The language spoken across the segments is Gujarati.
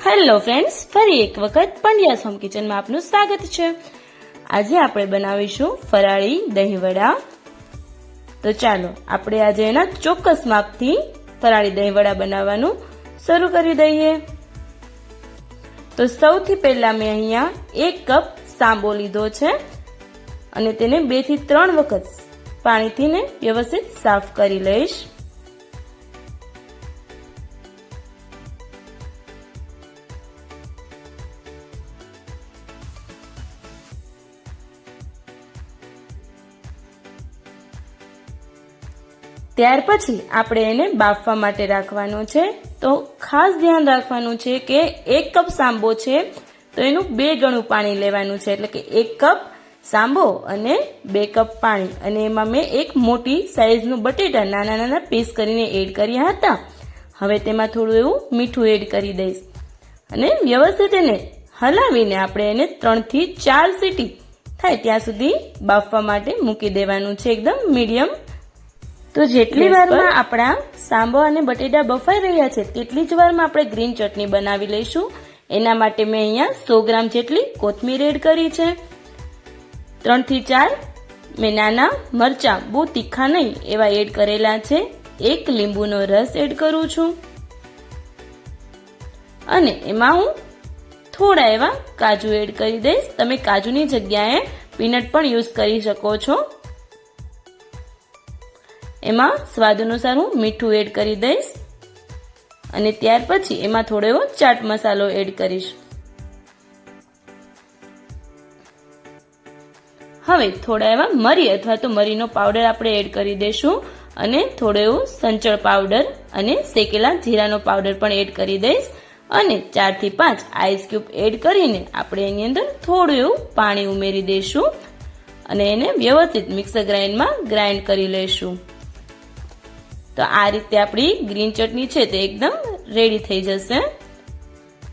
હેલો ફ્રેન્ડ્સ, ફરી એક વખત પંડ્યાસ હોમ કિચનમાં આપનું સ્વાગત છે। આજે આપણે બનાવીશું ફરાળી દહીંવડા। તો ચાલો આપણે આજે એના ચોક્કસ માપથી ફરાળી દહીંવડા બનાવવાનું શરૂ કરી દઈએ। તો સૌથી પહેલા મેં અહીંયા 1 કપ સાંબો લીધો છે અને તેને 2 થી 3 વખત પાણીથી ને વ્યવસ્થિત સાફ કરી લઈશ। ત્યાર પછી આપણે એને બાફવા માટે રાખવાનો છે। તો ખાસ ધ્યાન રાખવાનું છે કે 1 કપ સાંબો છે તો એનું 2 ગણું પાણી લેવાનું છે, એટલે કે 1 કપ સાંબો અને 2 કપ પાણી। અને એમાં મેં એક મોટી સાઈઝનું બટેટા નાના નાના પીસ કરીને એડ કર્યા હતા। હવે તેમાં થોડું એવું મીઠું એડ કરી દઈશ અને વ્યવસ્થિત એને હલાવીને આપણે એને 3 થી 4 સીટી થાય ત્યાં સુધી બાફવા માટે મૂકી દેવાનું છે, એકદમ મીડિયમ। તો જેટલી વારમાં આપણા સાંબો અને બટેટા બફાઈ રહ્યા છે તેટલી જ વારમાં આપણે ગ્રીન ચટણી બનાવી લઈશું। એના માટે મેં અહીંયા 100 ગ્રામ જેટલી કોથમીર એડ કરી છે। 3 થી 4 મેં નાના મરચાં, બહુ તીખા નહીં એવા એડ કરેલા છે। 1 લીંબુનો રસ એડ કરું છું અને એમાં હું થોડા એવા કાજુ એડ કરી દઈશ। તમે કાજુની જગ્યાએ પીનટ પણ યુઝ કરી શકો છો। એમાં સ્વાદ અનુસાર હું મીઠું એડ કરી દઈશ અને ત્યાર પછી એમાં થોડો એવો ચાટ મસાલો એડ કરીશ। હવે થોડા એવા મરી અથવા તો મરીનો પાવડર આપણે એડ કરી દઈશું અને થોડો એવો સંચળ પાવડર અને શેકેલા જીરાનો પાવડર પણ એડ કરી દઈશ અને 4 થી 5 આઈસ ક્યુબ એડ કરીને આપણે એની અંદર થોડું એવું પાણી ઉમેરી દઈશું અને એને વ્યવસ્થિત મિક્સર ગ્રાઇન્ડરમાં ગ્રાઇન્ડ કરી લઈશું। તો આ રીતે આપણી ગ્રીન ચટણી છે તે એકદમ રેડી થઈ જશે,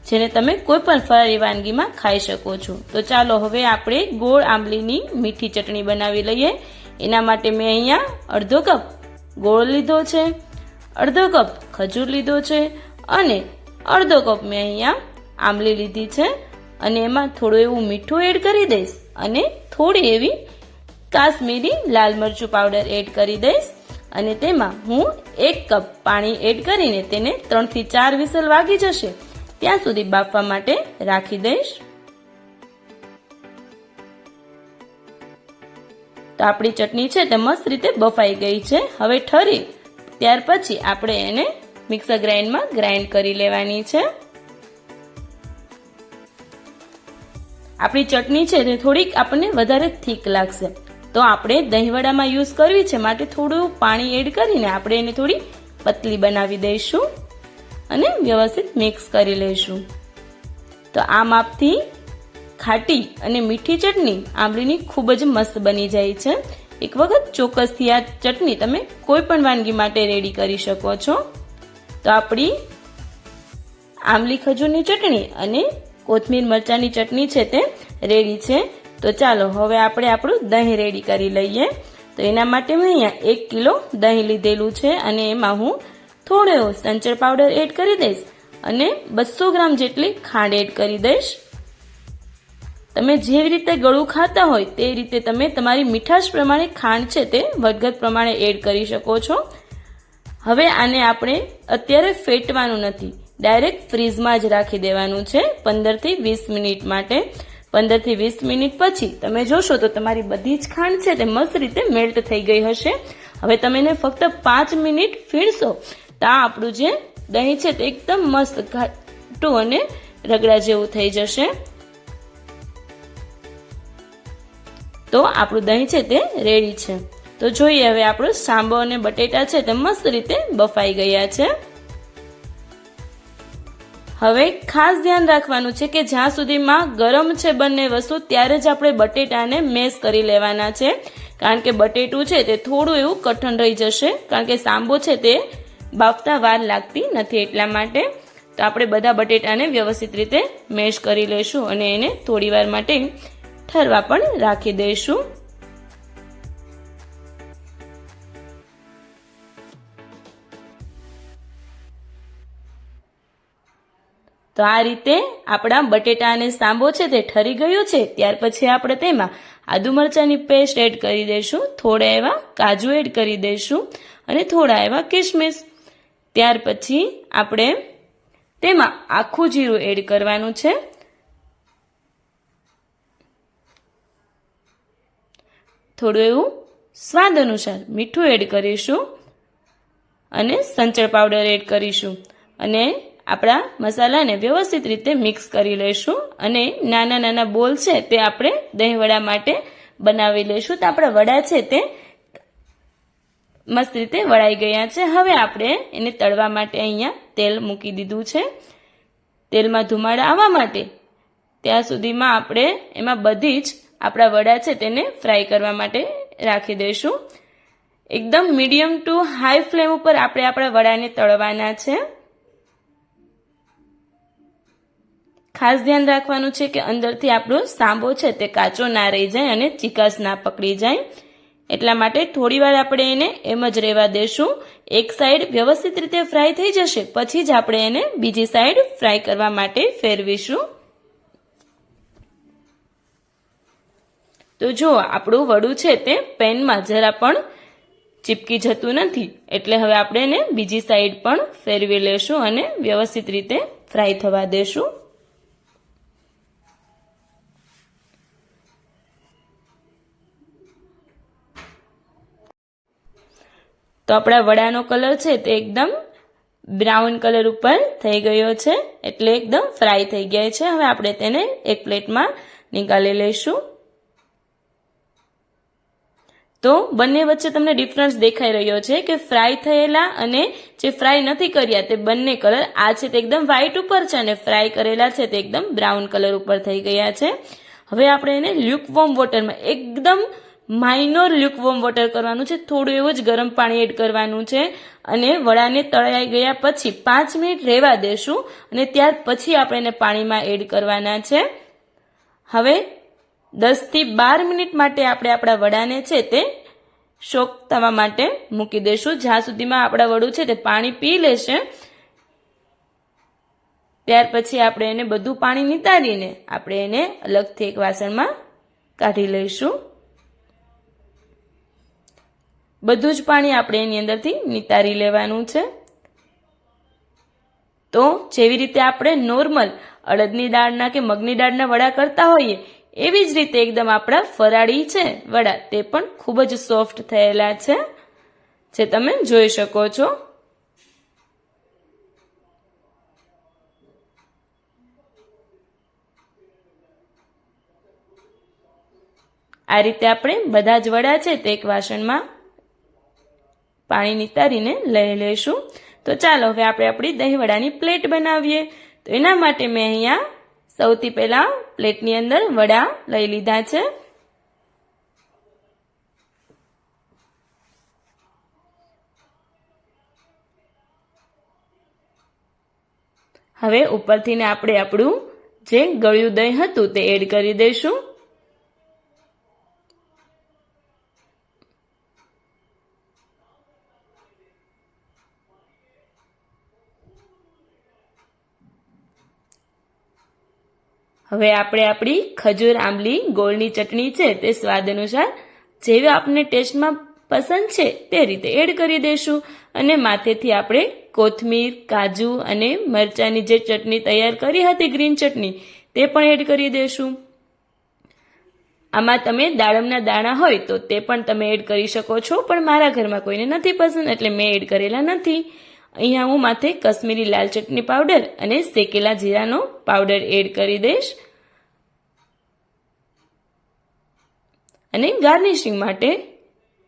જેને તમે કોઈ પણ ફરાળી વાનગીમાં ખાઈ શકો છો। તો ચાલો હવે આપણે ગોળ આંબલીની મીઠી ચટણી બનાવી લઈએ। એના માટે મેં અહીંયા અડધો કપ ગોળ લીધો છે, અડધો કપ ખજૂર લીધો છે અને અડધો કપ મેં અહીંયા આંબલી લીધી છે અને એમાં થોડું એવું મીઠું એડ કરી દઈશ અને થોડી એવી કાશ્મીરી લાલ મરચું પાવડર એડ કરી દઈશ અને તેમાં હું 1 કપ પાણી એડ કરીને તેને 3 થી 4 વિસલ વાગી જશે ત્યાં સુધી બાફવા માટે રાખી દઈશ। તો આપણી ચટણી છે તે મસ્ત રીતે બફાઈ ગઈ છે। હવે ઠરી ત્યાર પછી આપણે એને મિક્સર ગ્રાઇન્ડમાં ગ્રાઇન્ડ કરી લેવાની છે। આપણી ચટણી છે તે થોડીક આપણને વધારે થીક લાગશે, તો આપણે દહીંવડામાં યુઝ કરવી છે માટે થોડું પાણી એડ કરીને આપણે એને થોડી પતલી બનાવી દઈશું અને વ્યવસ્થિત મિક્સ કરી લઈશું। તો આ માપથી ખાટી અને મીઠી ચટણી આંબલીની ખૂબ જ મસ્ત બની જાય છે। એક વખત ચોક્કસથી આ ચટણી તમે કોઈ પણ વાનગી માટે રેડી કરી શકો છો। તો આપણી આંબલી ખજૂરની ચટણી અને કોથમીર મરચાંની ચટણી છે તે રેડી છે। તો ચાલો હવે આપણે આપણું દહીં રેડી કરી લઈએ। તો એના માટે મેં અહીંયા 1 કિલો દહીં લીધેલું છે અને એમાં હું થોડો એવો સંચળ પાવડર એડ કરી દઈશ અને 200 ગ્રામ જેટલી ખાંડ એડ કરી દઈશ। તમે જેવી રીતે ગળું ખાતા હોય તે રીતે તમે તમારી મીઠાશ પ્રમાણે ખાંડ છે તે વધઘટ પ્રમાણે એડ કરી શકો છો। હવે આને આપણે અત્યારે ફેટવાનું નથી, ડાયરેક્ટ ફ્રીઝમાં જ રાખી દેવાનું છે 15 થી 20 મિનિટ માટે। 15 થી 20 મિનિટ પછી તમે જોશો તો તમારી બધી જ ખાંડ છે તે મસ્ત રીતે મેલ્ટ થઈ ગઈ હશે। હવે તમે એને ફક્ત 5 મિનિટ ફીણશો તો આપણું જે દહીં છે તે એકદમ મસ્ત ઘાટું અને રગડા જેવું થઈ જશે। તો આપણું દહીં છે તે રેડી છે। તો જોઈએ હવે આપણું સાંબો અને બટેટા છે તે મસ્ત રીતે બફાઈ ગયા છે। હવે ખાસ ધ્યાન રાખવાનું છે કે જ્યાં સુધીમાં ગરમ છે બંને વસ્તુ ત્યારે જ આપણે બટેટાને મેશ કરી લેવાના છે, કારણ કે બટેટું છે તે થોડું એવું કઠણ રહી જશે, કારણ કે સાંબો છે તે બાફતા વાર લાગતી નથી એટલા માટે। તો આપણે બધા બટેટાને વ્યવસ્થિત રીતે મેશ કરી લઈશું અને એને થોડી વાર માટે ઠરવા પણ રાખી દઈશું। તો આ રીતે આપણા બટેટા અને સાંબો છે તે ઠરી ગયું છે. ત્યાર પછી આપણે તેમાં આદુ મરચાંની પેસ્ટ એડ કરી દઈશું, થોડા એવા કાજુ એડ કરી દઈશું અને થોડા એવા કિશમિશ. ત્યાર પછી આપણે તેમાં આખું જીરું એડ કરવાનું છે. થોડું એવું સ્વાદ અનુસાર મીઠું એડ કરીશું અને સંચળ પાવડર એડ કરીશું અને આપણા મસાલાને વ્યવસ્થિત રીતે મિક્સ કરી લઈશું અને નાના નાના બોલ છે તે આપણે દહીં વડા માટે બનાવી લઈશું. તો આપણા વડા છે તે મસ્ત રીતે વળાઈ ગયા છે. હવે આપણે એને તળવા માટે અહીંયા તેલ મૂકી દીધું છે. તેલમાં ધુમાડા આવવા માટે ત્યાં સુધીમાં આપણે એમાં બધી જ આપણા વડા છે તેને ફ્રાય કરવા માટે રાખી દઈશું. એકદમ મીડિયમ ટુ હાઈ ફ્લેમ ઉપર આપણે આપણા વડાને તળવાના છે. ખાસ ધ્યાન રાખવાનું છે કે અંદરથી આપણો સાંબો છે તે કાચો ના રહી જાય અને ચીકાશ ના પકડી જાય. એટલા માટે થોડી વાર આપણે એને એમ જ રહેવા દેશું. એક સાઈડ વ્યવસ્થિત રીતે ફ્રાય થઈ જશે પછી જ આપણે એને બીજી સાઈડ ફ્રાય કરવા માટે ફેરવીશું. તો જો આપણું વડું છે તે પેનમાં જરા પણ ચીપકી જતું નથી, એટલે હવે આપણે એને બીજી સાઈડ પણ ફેરવી લેશું અને વ્યવસ્થિત રીતે ફ્રાય થવા દેશું. તો આપણા વડાનો કલર છે તે એકદમ બ્રાઉન કલર ઉપર થઈ ગયો છે, એટલે એકદમ ફ્રાય થઈ ગયા છે. હવે આપણે તેને એક પ્લેટમાં નીકાળી લઈશું. તો બંને વચ્ચે તમને ડિફરન્સ દેખાઈ રહ્યો છે કે ફ્રાય થયેલા અને જે ફ્રાય નથી કર્યા તે બંને કલર, આ છે તે એકદમ વ્હાઈટ ઉપર છે અને ફ્રાય કરેલા છે તે એકદમ બ્રાઉન કલર ઉપર થઈ ગયા છે. હવે આપણે એને લ્યુકવોર્મ વોટરમાં એકદમ માઇનોર લ્યુકવોર્મ વોટર કરવાનું છે. થોડું એવું જ ગરમ પાણી એડ કરવાનું છે અને વડાને તળાઈ ગયા પછી 5 મિનિટ રહેવા દેશું અને ત્યાર પછી આપણે એને પાણીમાં એડ કરવાના છે. હવે 10 થી 12 મિનિટ માટે આપણે આપણા વડાને છે તે સોક થવા માટે મૂકી દઈશું. જ્યાં સુધીમાં આપણા વડું છે તે પાણી પી લેશે ત્યાર પછી આપણે એને બધું પાણી નિતારીને આપણે એને અલગથી એક વાસણમાં કાઢી લઈશું. બધું જ પાણી આપણે એની અંદરથી નિતારી લેવાનું છે. તો જેવી રીતે આપણે નોર્મલ અડદની દાળના કે મગની દાળના વડા કરતા હોઈએ એવી જ રીતે એકદમ આપણા ફરાળી છે વડા તે પણ ખૂબ જ સોફ્ટ થયેલા છે, જે તમે જોઈ શકો છો. આ રીતે આપણે બધા જ વડા છે તે એક વાસણમાં પાણી નિતારીને લઈ લઈશું. તો ચાલો હવે આપણે આપણી દહીં વડાની પ્લેટ બનાવીએ. તો એના માટે મેં અહીંયા સૌથી પહેલા પ્લેટની અંદર વડા લઈ લીધા છે. હવે ઉપરથી ને આપણે આપણું જે ગળ્યું દહીં હતું તે એડ કરી દઈશું. હવે આપણે આપણી ખજૂર આંબલી ગોળની ચટણી છે તે સ્વાદ અનુસાર જેવી આપને ટેસ્ટમાં પસંદ છે તે રીતે એડ કરી દઈશું અને માથેથી આપણે કોથમીર, કાજુ અને મરચાંની જે ચટણી તૈયાર કરી હતી ગ્રીન ચટણી તે પણ એડ કરી દઈશું. આમાં તમે દાડમના દાણા હોય તો તે પણ તમે એડ કરી શકો છો, પણ મારા ઘરમાં કોઈને નથી પસંદ એટલે મેં એડ કરેલા નથી. અહીંયા હું માથે કશ્મીરી લાલ ચટણી પાવડર અને શેકેલા જીરાનો પાવડર એડ કરી દઈશ અને ગાર્નિશિંગ માટે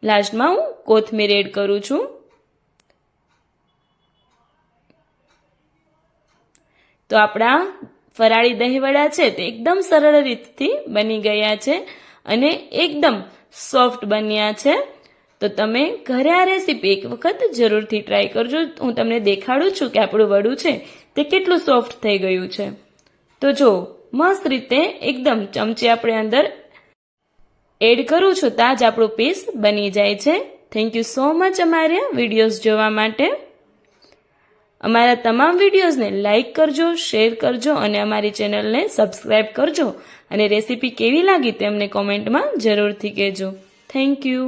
લાસ્ટમાં હું કોથમીર એડ કરું છું. તો આપણા ફરાળી દહીં વડા છે તે એકદમ સરળ રીતથી બની ગયા છે અને એકદમ સોફ્ટ બન્યા છે. તો તમે ઘરે આ રેસીપી એક વખત જરૂરથી ટ્રાય કરજો. હું તમને દેખાડું છું કે આપણું વડું છે તે કેટલું સોફ્ટ થઈ ગયું છે. તો જો મસ્ત રીતે એકદમ ચમચી આપણે અંદર એડ કરું છું ત્યાં જ આપણું પીસ બની જાય છે. થેન્ક યુ સો મચ અમારા વિડીયોઝ જોવા માટે. અમારા તમામ વિડીયોઝને લાઇક કરજો, શેર કરજો અને અમારી ચેનલને સબસ્ક્રાઈબ કરજો અને રેસીપી કેવી લાગી તે અમને કોમેન્ટમાં જરૂરથી કહેજો. Thank you.